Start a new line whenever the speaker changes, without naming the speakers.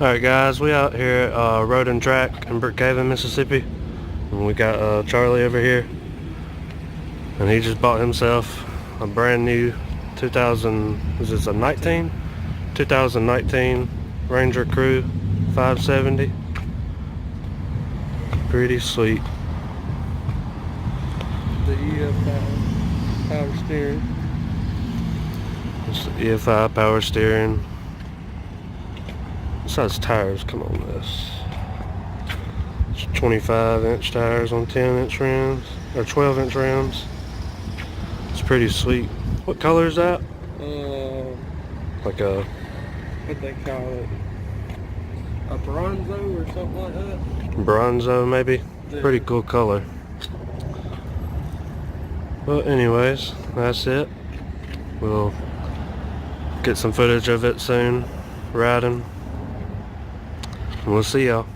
Alright guys, we out here at Road and Track in Brookhaven, Mississippi. And we got Charlie over here. And he just bought himself a brand new 2019 Ranger Crew 570. Pretty sweet.
The EFI power steering.
It's the EFI power steering. What size tires come on this? It's 25-inch tires on 10-inch rims, or 12-inch rims. It's pretty sweet. What color is that? Like a...
what they call it? A bronzo or something like that?
Bronzo, maybe?
Yeah.
Pretty cool color. Well, anyways, that's it. We'll get some footage of it soon, riding. And we'll see y'all.